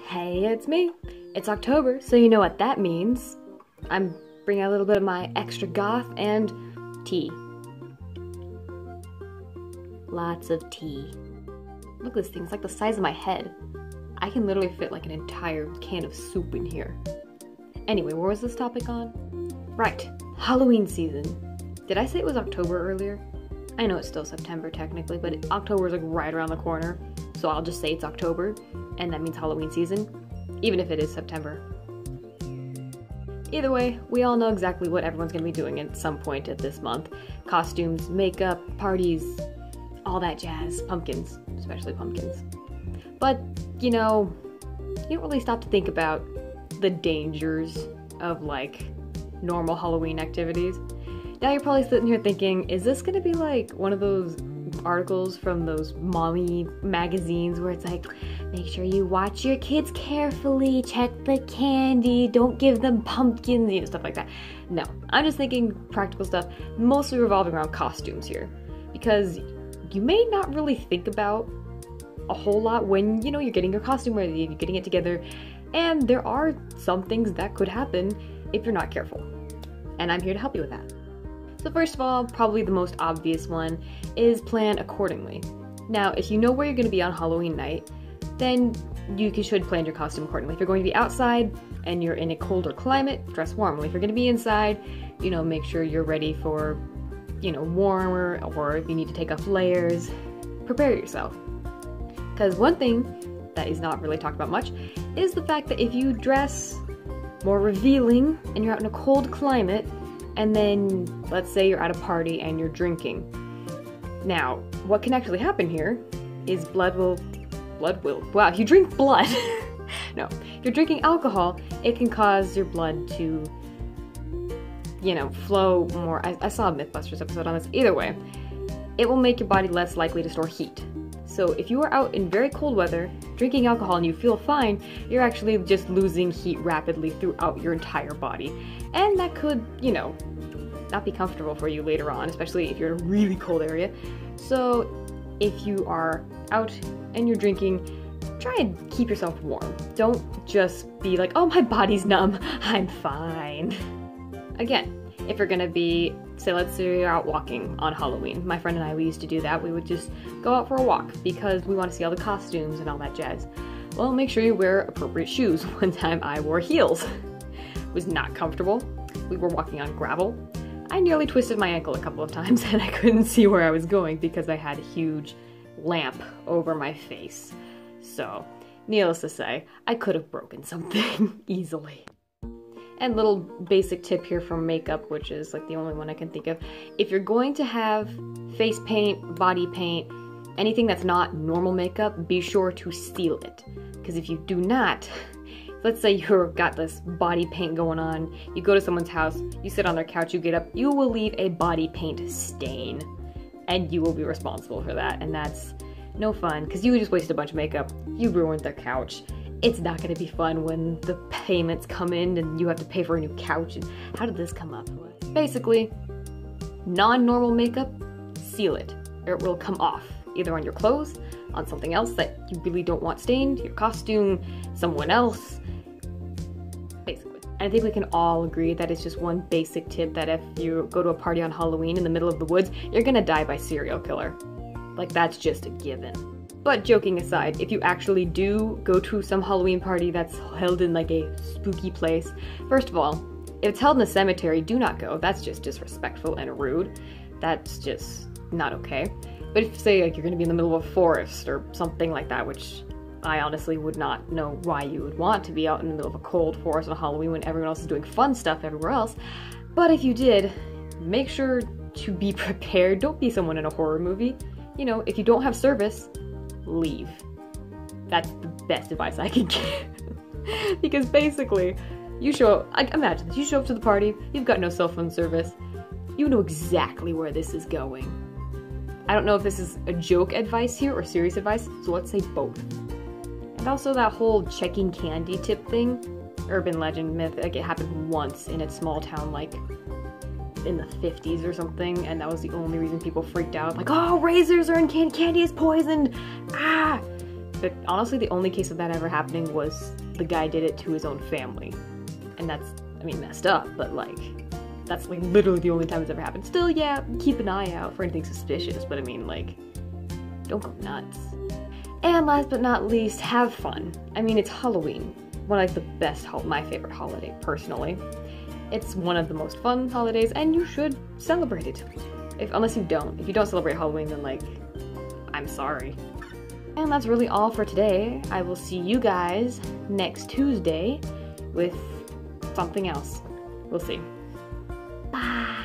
Hey, it's me. It's October, so you know what that means. I'm bringing a little bit of my extra goth and tea. Lots of tea. Look at this thing, it's like the size of my head. I can literally fit like an entire can of soup in here. Anyway, where was this topic on? Right, Halloween season. Did I say it was October earlier? I know it's still September technically, but October is like right around the corner. So I'll just say it's October, and that means Halloween season, even if it is September. Either way, we all know exactly what everyone's gonna be doing at some point at this month. Costumes, makeup, parties, all that jazz. Pumpkins, especially pumpkins. But, you know, you don't really stop to think about the dangers of, like, normal Halloween activities. Now you're probably sitting here thinking, is this gonna be like one of those articles from those mommy magazines where it's like, make sure you watch your kids carefully, check the candy, don't give them pumpkins, you know, stuff like that. No, I'm just thinking practical stuff, mostly revolving around costumes here. Because you may not really think about a whole lot when, you know, you're getting your costume ready, you're getting it together, and there are some things that could happen if you're not careful. And I'm here to help you with that. So first of all, probably the most obvious one is plan accordingly. Now, if you know where you're going to be on Halloween night, then you should plan your costume accordingly. If you're going to be outside and you're in a colder climate, dress warmly. If you're going to be inside, you know, make sure you're ready for, you know, warmer, or if you need to take off layers, prepare yourself. Because one thing that is not really talked about much is the fact that if you dress more revealing and you're out in a cold climate, and then let's say you're at a party and you're drinking. Now, what can actually happen here is wow, if you drink blood, no, if you're drinking alcohol, it can cause your blood to, you know, flow more. I saw a Mythbusters episode on this. Either way, it will make your body less likely to store heat. So if you are out in very cold weather, drinking alcohol and you feel fine, you're actually just losing heat rapidly throughout your entire body. And that could, you know, not be comfortable for you later on, especially if you're in a really cold area. So if you are out and you're drinking, try and keep yourself warm. Don't just be like, oh, my body's numb, I'm fine. Again, if you're gonna be, say let's say you're out walking on Halloween. My friend and I, we used to do that. We would just go out for a walk because we want to see all the costumes and all that jazz. Well, make sure you wear appropriate shoes. One time I wore heels. It was not comfortable. We were walking on gravel. I nearly twisted my ankle a couple of times and I couldn't see where I was going because I had a huge lamp over my face. So, needless to say, I could have broken something easily. And little basic tip here from makeup, which is like the only one I can think of. If you're going to have face paint, body paint, anything that's not normal makeup, be sure to seal it. Because if you do not, let's say you've got this body paint going on, you go to someone's house, you sit on their couch, you get up, you will leave a body paint stain. And you will be responsible for that, and that's no fun, because you just wasted a bunch of makeup, you ruined their couch. It's not going to be fun when the payments come in and you have to pay for a new couch. And how did this come up? Basically, non-normal makeup, seal it, or it will come off, either on your clothes, on something else that you really don't want stained, your costume, someone else, basically. And I think we can all agree that it's just one basic tip that if you go to a party on Halloween in the middle of the woods, you're gonna die by serial killer. Like, that's just a given. But joking aside, if you actually do go to some Halloween party that's held in like a spooky place, first of all, if it's held in a cemetery, do not go. That's just disrespectful and rude. That's just not okay. But if, say, like you're gonna be in the middle of a forest or something like that, which I honestly would not know why you would want to be out in the middle of a cold forest on Halloween when everyone else is doing fun stuff everywhere else. But if you did, make sure to be prepared. Don't be someone in a horror movie. You know, if you don't have service, leave. That's the best advice I can give. Because basically, imagine this, you show up to the party, you've got no cell phone service, you know exactly where this is going. I don't know if this is a joke advice here or serious advice, so let's say both. And also that whole checking candy tip thing, urban legend myth, like it happened once in a small town, like in the 50s or something, and that was the only reason people freaked out. Like, oh, razors are in candy is poisoned! Ah! But honestly, the only case of that ever happening was the guy did it to his own family. And that's, I mean, messed up, but like, that's like literally the only time it's ever happened. Still, yeah, keep an eye out for anything suspicious, but I mean, like, don't go nuts. And last but not least, have fun. I mean, it's Halloween. One of like the best, my favorite holiday, personally. It's one of the most fun holidays, and you should celebrate it. Unless you don't. If you don't celebrate Halloween, then like, I'm sorry. And that's really all for today. I will see you guys next Tuesday with something else. We'll see. Bye!